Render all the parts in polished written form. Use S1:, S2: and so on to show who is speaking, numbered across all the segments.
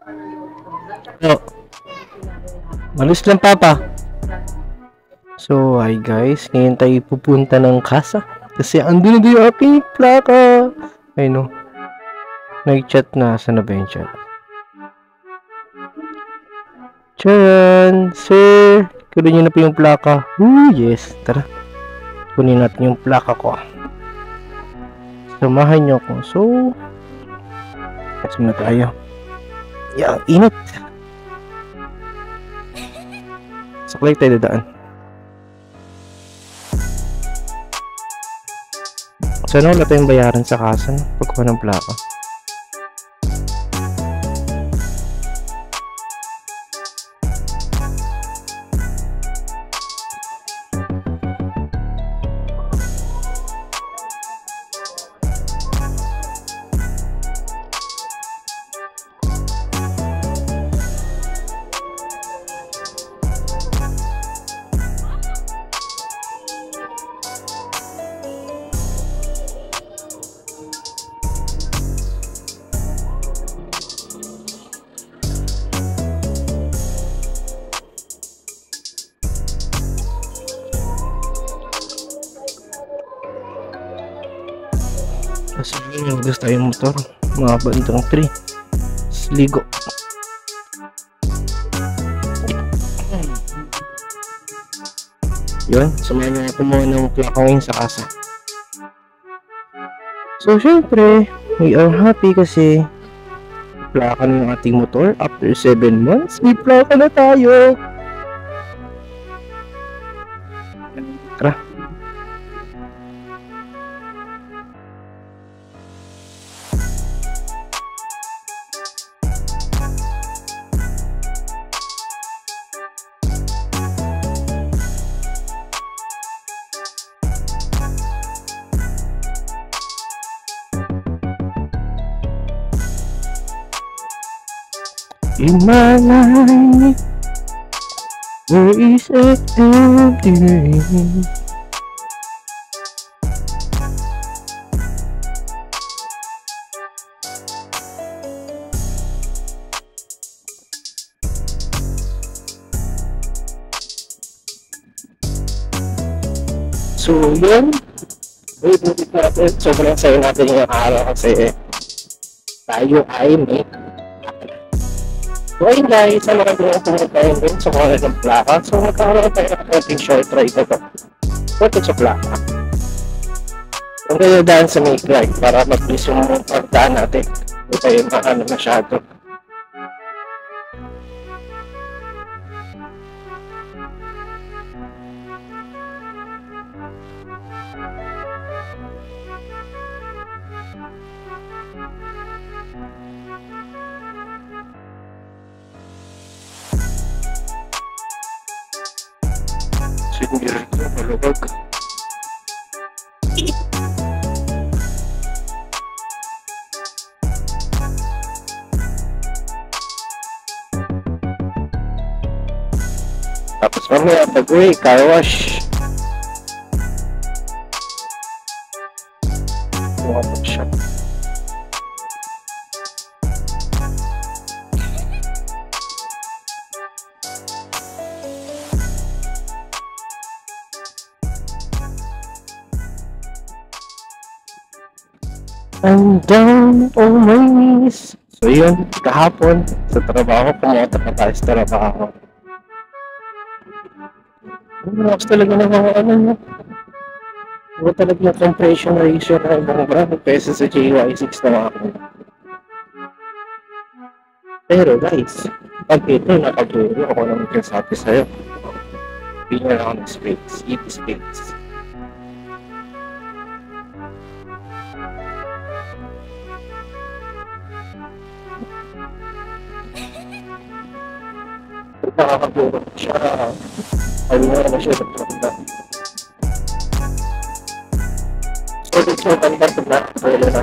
S1: Oh, malis lang papa. So, hi guys. Ngayon tayo pupunta ng kasa. Kasi andun na yung aking plaka. Ay no. Nag-chat na. Saan na ba yung chat? Charan! Sir! Kunin nyo na po yung plaka. Yes. Tara. Kunin natin yung plaka ko. Samahan nyo ako. So, kasi na tayo. Yeah, init. Saklay tayo dadaan. Sana wala tayong bayaran sa kasa pagkuha ng plaka. Kasi yun, gusto tayong motor. Mga bandang 3. Sligo. Yun, samahan niyo ako muna ng plaka ngayon sa kasa. So, syempre, we are happy kasi plaka na yung ating motor. After 7 months, may plaka na tayo. Tara. In my life, there is a empty ring. So yun, ulit natin, sobrang sayo natin yung araw kasi tayo ay may. So ayun guys, ano ka din pumunta tayo din sa mga ng plaka. So magkakaroon tayo ng ating short ride na to. Punta sa plaka. Ang kaya daan sa make ride para mag-please yung pagdaan natin. Hindi tayo maano masyado. Sinira ito, malubag. Tapos mamaya pag-uwi, car wash. Water shop. I'm down on my knees. So yun, kahapon sa trabaho, pumunta pa tayo sa trabaho. Relax talaga na mga ano nyo. Iba talaga yung compression ratio na ibang brand kaysa sa JY6 na ako. Pero guys, pag ito nakaburo, ako naman kasabi sa'yo. Bigyan ako ng space, eat space. Nakakaburo siya. Ayun na naman siya sa trapta. So, dito siya kanta na. So, yun na.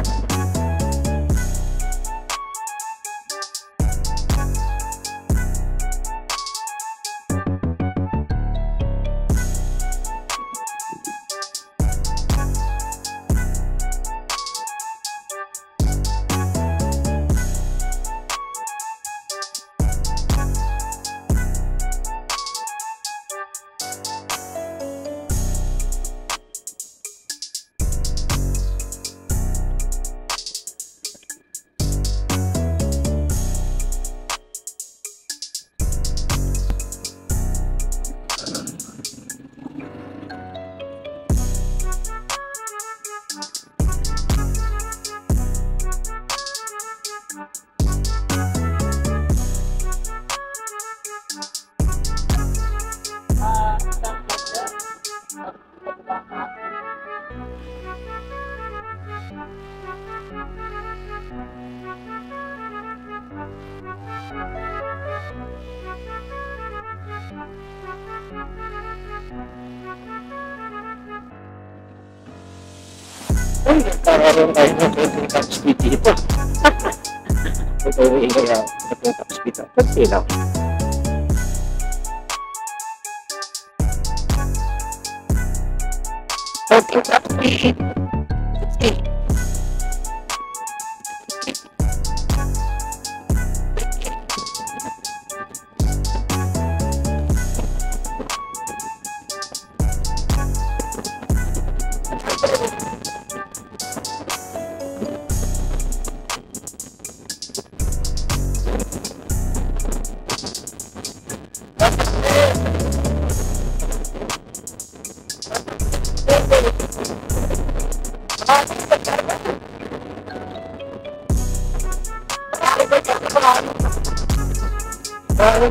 S1: Uy, nagkakaroon tayo ng 20 top speed dito. Ito yung kaya 20 top speed. Kunti lang. Okay, top speed. Okay.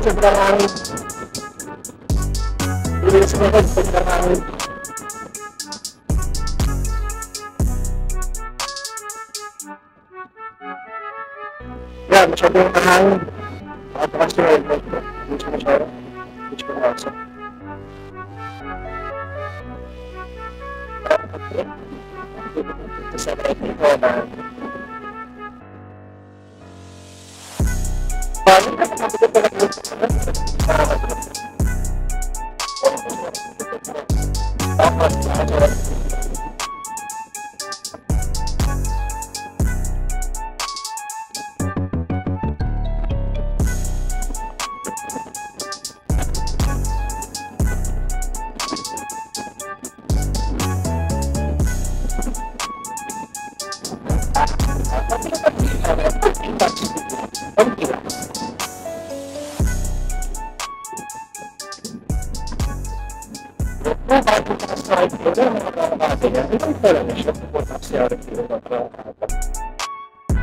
S1: Sobrang hangin. Bilis mo rin, sobrang hangin. Yan, masyadong hangin. Kasi yung helmet ko. Bilis mo siya. Bilis mo nasa. Ito sa record ko na paano ka nakapito pa lang yung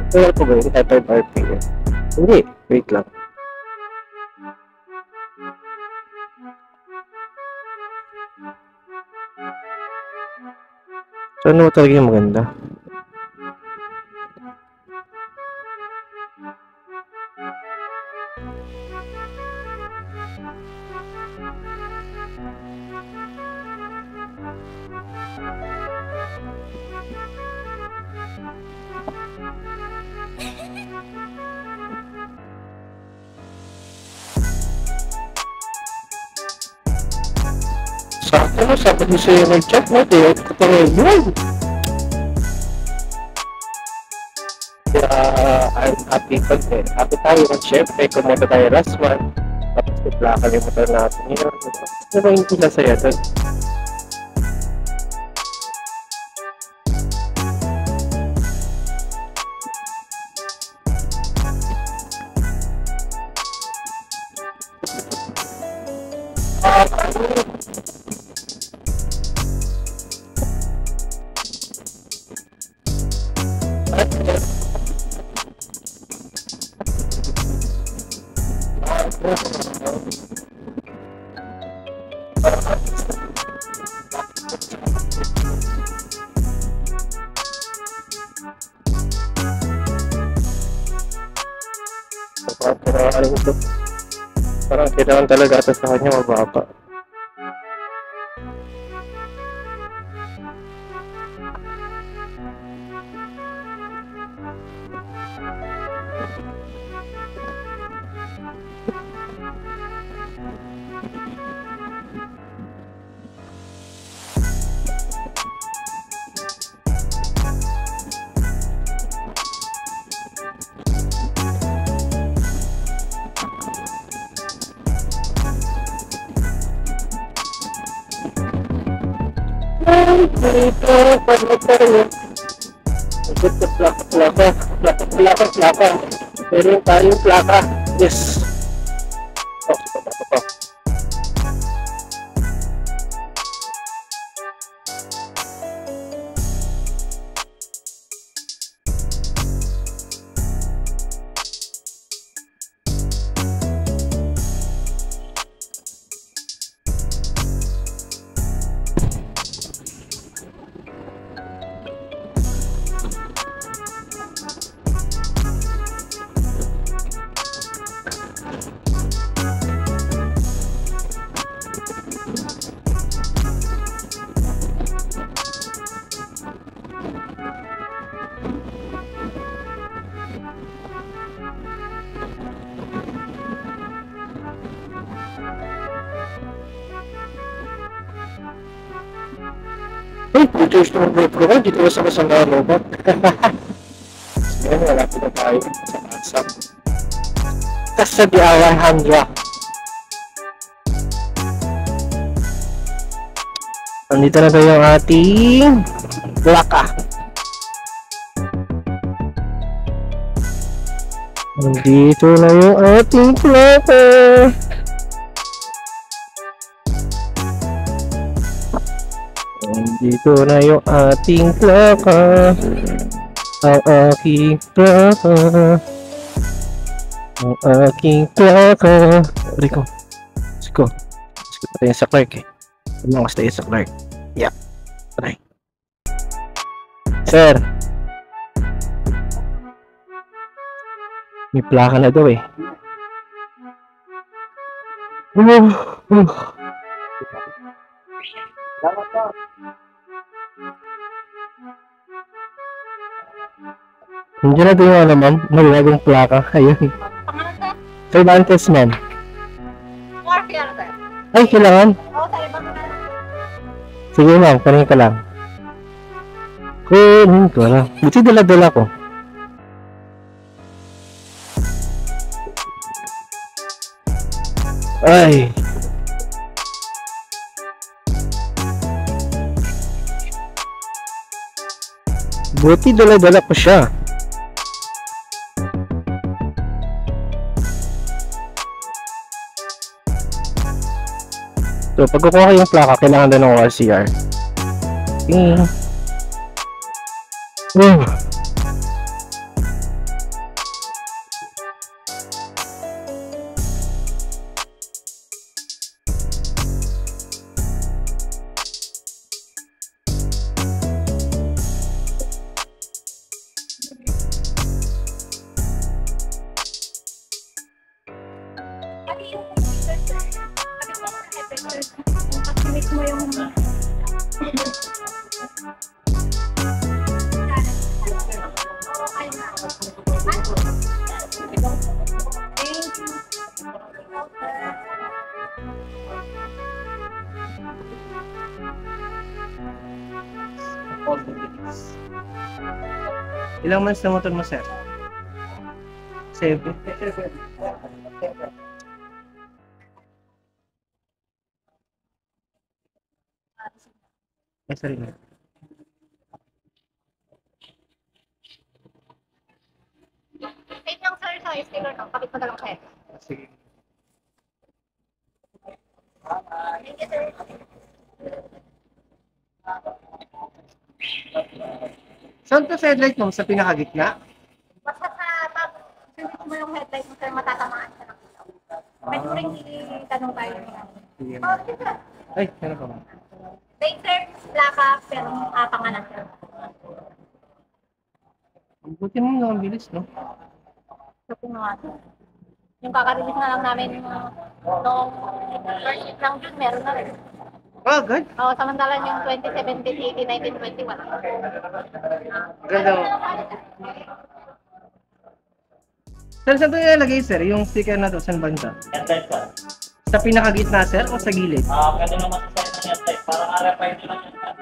S1: Kaya ko ba yung type RPM? Hindi, wait lang. So ano talaga yung maganda? Sabi ko sa'yo nag-chat mo, tayo ko pa rin yun. Kaya, I'm happy pag happy tayo. Siyempre, kumunta tayo last one. Tapos iplaka yung motor natin yun. Ano ba yung pila sa'yo doon? Parang kailangan talaga ito sa kanya mababa. Dito, pag-motor yun. Ito, plaka. Meron tayong plaka. Yes. Hey, pictures ng GoPro ko. Dito ko sa kasama robot. Ngayon, wala ko na tayo sa WhatsApp. Tapos sa Diawan Handra. Nandito na tayo yung ating plaka. Nandito na yung ating plaka. Nandito na yung ating plaka. Ang aking plaka. Ang aking plaka. Rico. Let's go. Let's go tayo sa Clark eh. Tumangas tayo sa Clark. Yeah. Try. Sir. May plaka na daw eh. Hindi na tayo ano ma'am, magagong plaka. Ayun. Cervantes ma'am. Ay, kailangan? Sige ma'am, kunin ka lang. Kunin ko lang. Buti dala-dala ko. Ay. Buti dala-dala ko siya. So, pag kukuha yung plaka, kailangan din ng RCR.
S2: Mismo yung
S1: Ilang months na motor mo, sir? 7. Ay, sorry na.
S2: same lang sir sa sticker no, kapit mo na lang kayo.
S1: Sige.
S2: Thank you sir.
S1: Saan to sa headlight mo? Sa pinakagitna?
S2: Basta sa top, sunod mo yung headlight mo sir, matatamaan ka ng ilaw. Pwede mo rin itanong tayo ng ilaw.
S1: Sige.
S2: Oh, sige sir.
S1: Ay, ano ka ba?
S2: Date sir, plaka, pero pangalan sir.
S1: Buti mo naman bilis, no?
S2: So, kung nga sir. Yung kakarelease na lang namin noong first week ng June, meron na rin.
S1: Oh, good.
S2: Oo, samantalan yung 2017, 18, 19, 21.
S1: Ganda mo. Sir, saan ito ilalagay, sir? Yung sticker na to, saan banda?
S3: Headlight sir.
S1: Sa pinakagitna, sir, o sa gilid?
S3: Pwede naman sa side ng headlight. Parang RFID lang yun sir.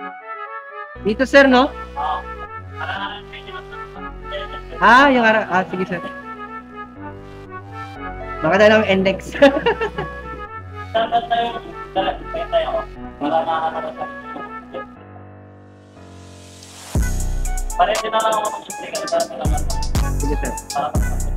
S1: Dito, sir, no?
S3: Parang RFID lang sir.
S1: Ah, yung ara... Ah, sige, sir. Baka tayo ng index.
S3: Sir, basta yung dalag. Kaya tayo ko. Para makakatawa sir. Pareho din na lang ako ng sticker. Para naman.
S1: Sige, sir.
S3: Para makakatawa.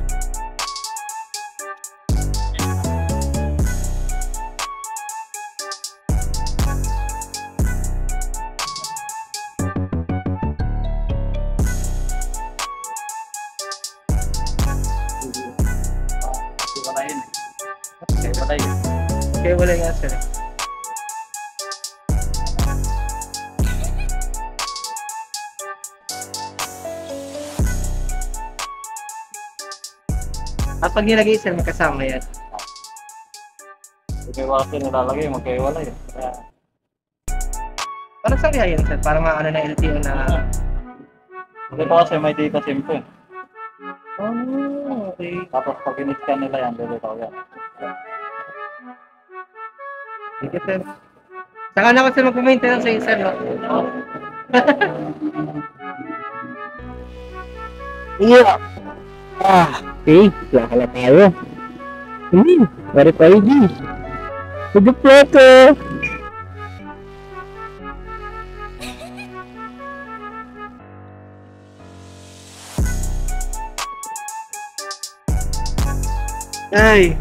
S3: Wala yun eh. Wala yun.
S1: Okay, wala nga, sir. At pag nilagay, sir, magkasama yan.
S3: Kung may wala nilalagay, magkaiwala yun. Kaya,
S1: Parang sabi yan, sir. Parang ano na LTO na...
S3: hindi pa kasi may data SIM ko eh.
S1: Oh, okay.
S3: Tapos pag in-scan nila yan, dito ko yan.
S1: Sige, sir. Saka na ako, sir, mag-maintenance sa sir, no? Yeah. Okay. Plaka na tayo. Verify ID. Good plaka. Ay.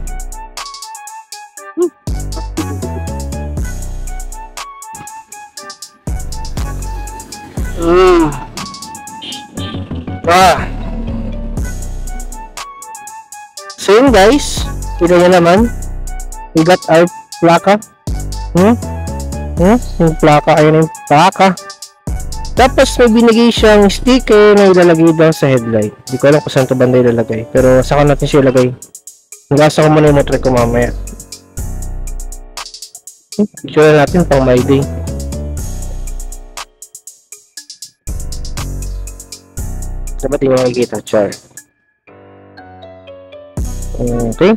S1: So yun guys, kita nyo naman, we got our plaka. Yung plaka, ayun yung plaka. Tapos may binigay siyang sticker na ilalagay daw sa headlight. Hindi ko alam kung saan ito banda ilalagay, pero saka natin siya ilagay. Nagasa ko muna yung motor ko mamaya. Picture natin pang my day. Dapat hindi mo makikita, char. Okay.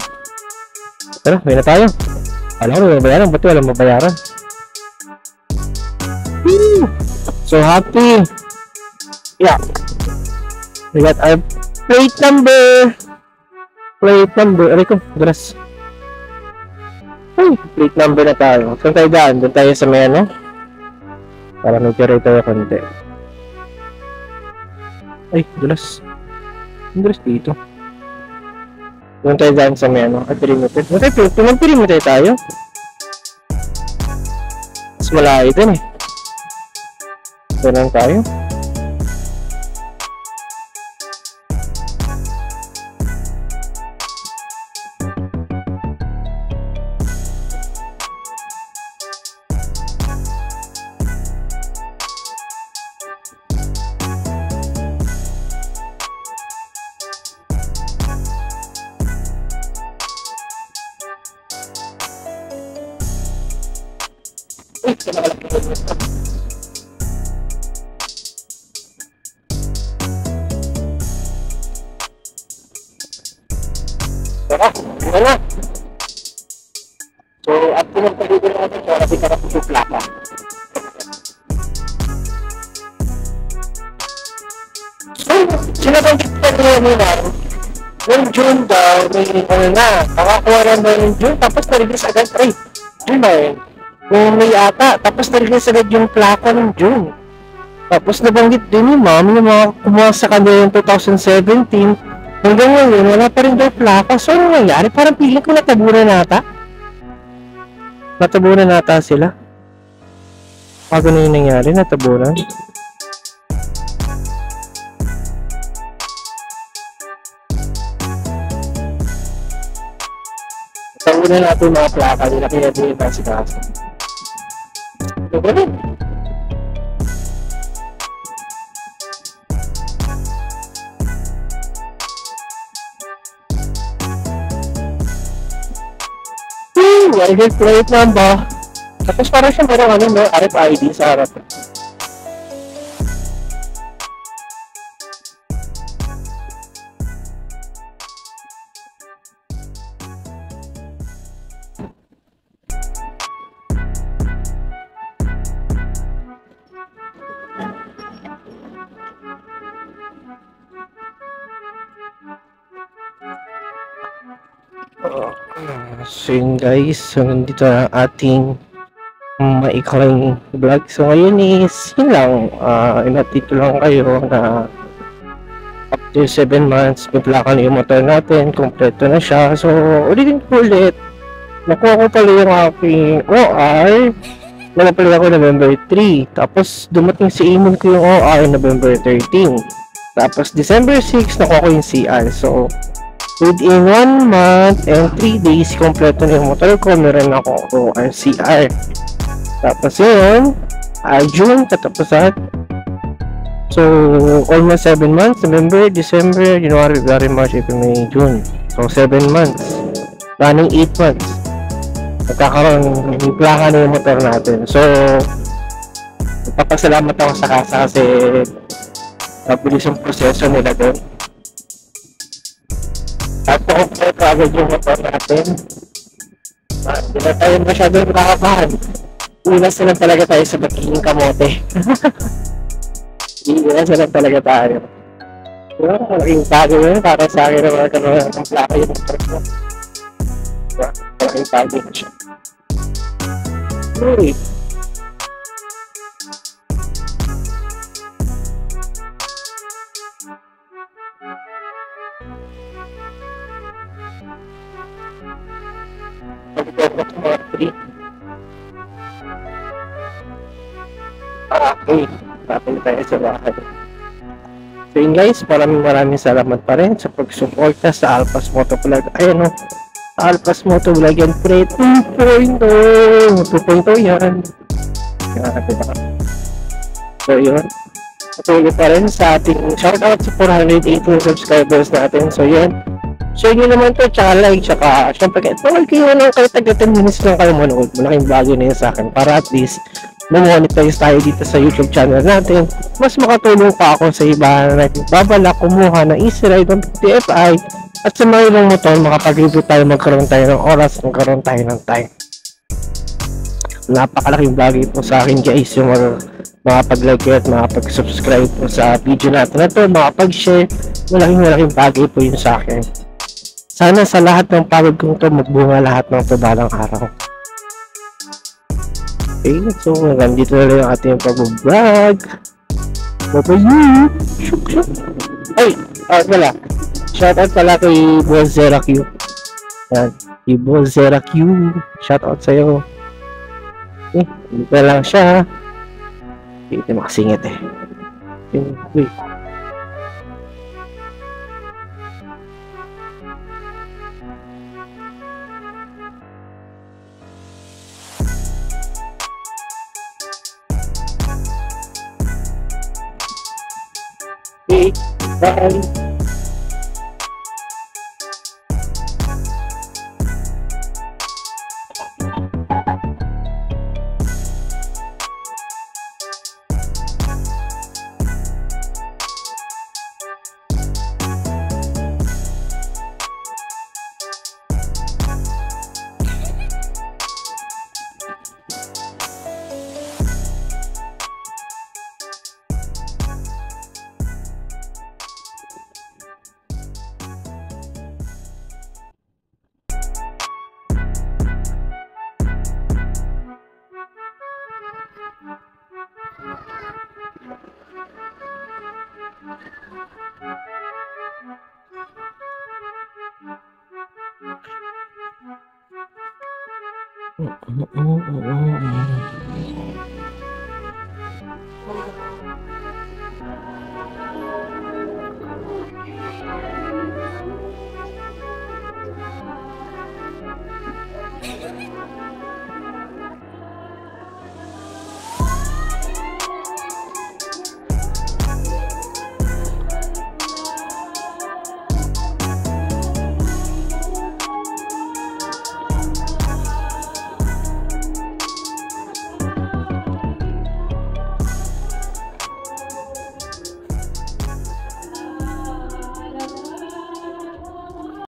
S1: Tara, may na tayo. Alam ko, may mabayaran. Ba't walang mabayaran? Woo! So happy. Yeah. We got our plate number. Plate number. Aray ko, grass. Ay, plate number na tayo. Saan tayo daan? Doon tayo sa may ano? Para nag-tira tayo konti. Ay, grass. Grass dito. Doon tayo daan sa may ano? At perimeter. Perimeter tayo. Mas malayo din eh. Doon tayo. Wala. So, at pinagpagigil natin siya kasi karapos yung plaka. So, sinabanggit pa rin nila, yung June daw, may ano na, nakakuha na ba yung June, tapos na-release agad, June ba yun? Yung may ata, tapos na-release agad yung plaka ng June. Tapos nabanggit din yung ma'am, yung mga kumuha sa kanya yung 2017, hanggang ngayon, wala pa rin daw plaka. So, ano nangyari? Parang piling ko natabunan nata. Natabunan nata sila. Pag ano yung nangyari, natabunan. Natabunan natin yung mga plaka. Hindi na pinag-iipan si Kaso. So, ganun. License plate number. Tapos parang siya merong ano, no, RFID sa harap. So yun guys, so nandito na ating maikling vlog. So ngayon is yun lang, inatito lang kayo na after 7 months may plaka na yung motor natin, kompleto na siya. So ulitin ko ulit, nakuha ko pala yung aking OR, nagapalala ako November 3, tapos dumating si email ko yung OR November 13, tapos December 6 nakuha ko yung CR. So within 1 month and 3 days, kompleto na yung motor ko. Meron ako RCR. Tapos yun, June, katapusan. So, almost 7 months. November, December, January, February, March, April, May, June. So, 7 months. Running 8 months. Nagkakaroon, yung plaka na yung motor natin. So, nagpapasalamat ako sa kasa kasi mabilis yung proseso nila doon. At kompleto agad yung motor natin. Hindi na tayo masyadong nakakabahan. Unas na lang talaga tayo sa magiging kamote. Iiwasan lang talaga tayo. Diba? Malaking bago yun para sa akin na magkaroon ng plaka yung truck mo. Diba? Malaking bago na siya. Uy! Pagkakot ko mga 3. Okay. Tapos tayo sa bahay. So yun guys, maraming salamat pa rin sa pagsuporta sa Alpas Motovlog. Ayun o, Alpas Motovlog yan pre, 2.0 yan. Yan, diba? So yun, patuloy pa rin sa ating shoutout sa 418 subscribers natin. So yun, share nyo naman to, tsaka like, tsaka syempre kahit mawag kayo lang, kahit taga 10 minutes lang kayo manood. Malaking bagay na yun sa akin para at least na-monetize tayo dito sa YouTube channel natin. Mas makatulong pa ako sa iba na nagbabalak kumuha ng easy ride ng TFI at sa mga ibang motor makapag-review tayo, magkaroon tayo ng oras, magkaroon tayo ng time. Napakalaking bagay po sa akin guys yung makapag-like at makapag-subscribe po sa video natin na ito, makapag-share. Malaking bagay po yun sa akin. Sana sa lahat ng pagod kong to magbunga lahat ng ito balang araw. Okay, so nandito na lang yung ating pag-vlog. Bye-bye! Shuk! Ay! Wala. Shoutout pala kay Boss Zera Q. Yan. Kay Boss Zera Q. Shoutout sa'yo. Dito lang siya. Hindi makasingit eh. Wait. Okay, bye!